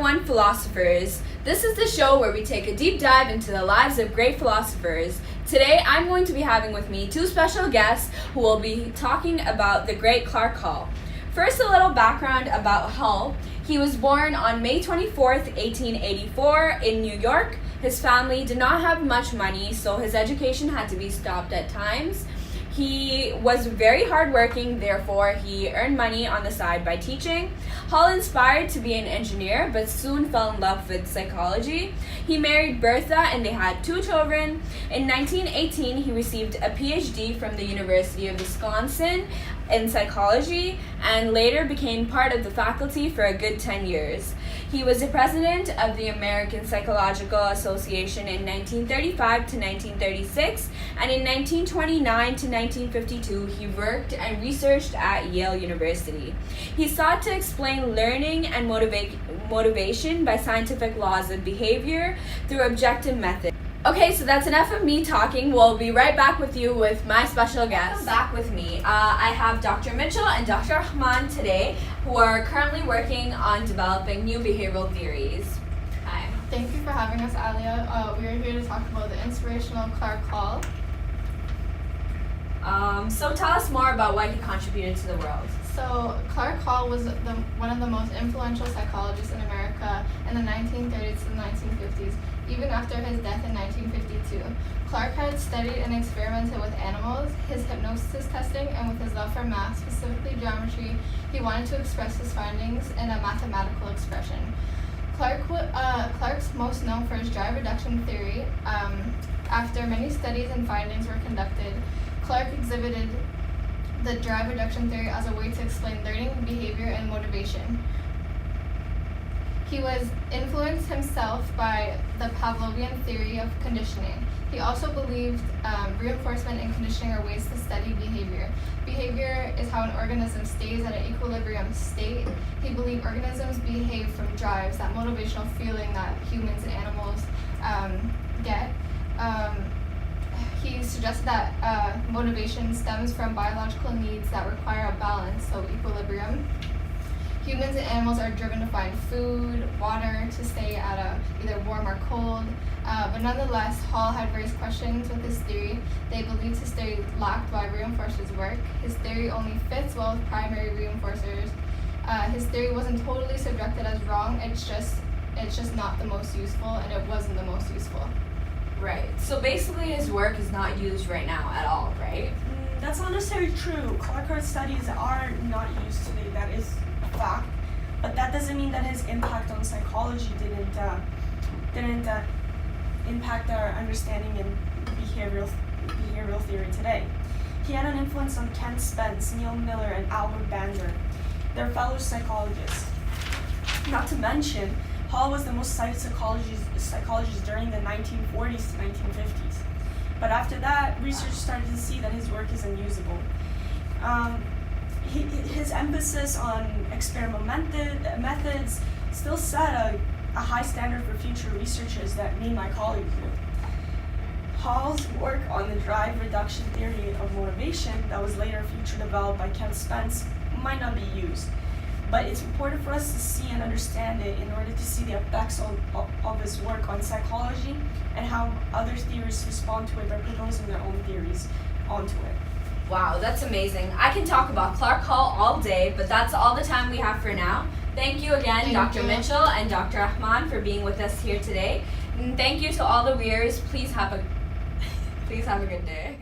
everyone, Philosophers. This is the show where we take a deep dive into the lives of great philosophers. Today, I'm going to be having with me two special guests who will be talking about the great Clark Hall. First, a little background about Hall. He was born on May 24th, 1884 in New York. His family did not have much money, so his education had to be stopped at times. He was very hardworking, therefore he earned money on the side by teaching. Hall inspired to be an engineer, but soon fell in love with psychology. He married Bertha and they had 2 children. In 1918, he received a PhD from the University of Wisconsin in psychology and later became part of the faculty for a good 10 years. He was the president of the American Psychological Association in 1935 to 1936, and in 1929 to 1952 he worked and researched at Yale University. He sought to explain learning and motivation by scientific laws of behavior through objective methods. Okay, so that's enough of me talking. We'll be right back with you with my special guests. Back with me. I have Dr. Mitchell and Dr. Rahman today, who are currently working on developing new behavioral theories. Hi. Thank you for having us, Alia. We are here to talk about the inspirational Clark Hall. So tell us more about what he contributed to the world. So Clark Hall was one of the most influential psychologists in America in the 1930s to the 1950s, even after his death in 1952. Clark had studied and experimented with animals, his hypnosis testing, and with his love for math, specifically geometry, he wanted to express his findings in a mathematical expression. Clark's most known for his drive reduction theory. After many studies and findings were conducted, Clark exhibited the drive reduction theory as a way to explain learning, behavior, and motivation. He was influenced himself by the Pavlovian theory of conditioning. He also believed reinforcement and conditioning are ways to study behavior. Behavior is how an organism stays at an equilibrium state. He believed organisms behave from drives, that motivational feeling that humans and animals get. He suggested that motivation stems from biological needs that require a balance, so equilibrium. Humans and animals are driven to find food, water, to stay at either warm or cold. But nonetheless, Hall had various questions with his theory. They believed his theory lacked why reinforcers work. His theory only fits well with primary reinforcers. His theory wasn't totally subjected as wrong. It's just not the most useful, and it wasn't the most useful. Right. So basically his work is not used right now at all, right? That's not necessarily true. Clark's studies are not used today. That is a fact. But that doesn't mean that his impact on psychology didn't impact our understanding in behavioral theory today. He had an influence on Ken Spence, Neil Miller, and Albert Bandler. They're fellow psychologists. Not to mention, Hall was the most cited psychologist during the 1940s to 1950s. But after that, research started to see that his work is unusable. His emphasis on experimental methods still set a high standard for future researchers that me and my colleagues do. Hall's work on the drive reduction theory of motivation that was later future developed by Ken Spence might not be used. But it's important for us to see and understand it in order to see the effects of his work on psychology and how other theorists respond to it by proposing their own theories onto it. Wow, that's amazing. I can talk about Clark Hall all day, but that's all the time we have for now. Thank you again, Dr. Mitchell and Dr. Rahman, for being with us here today. And thank you to all the viewers. Please have a good day.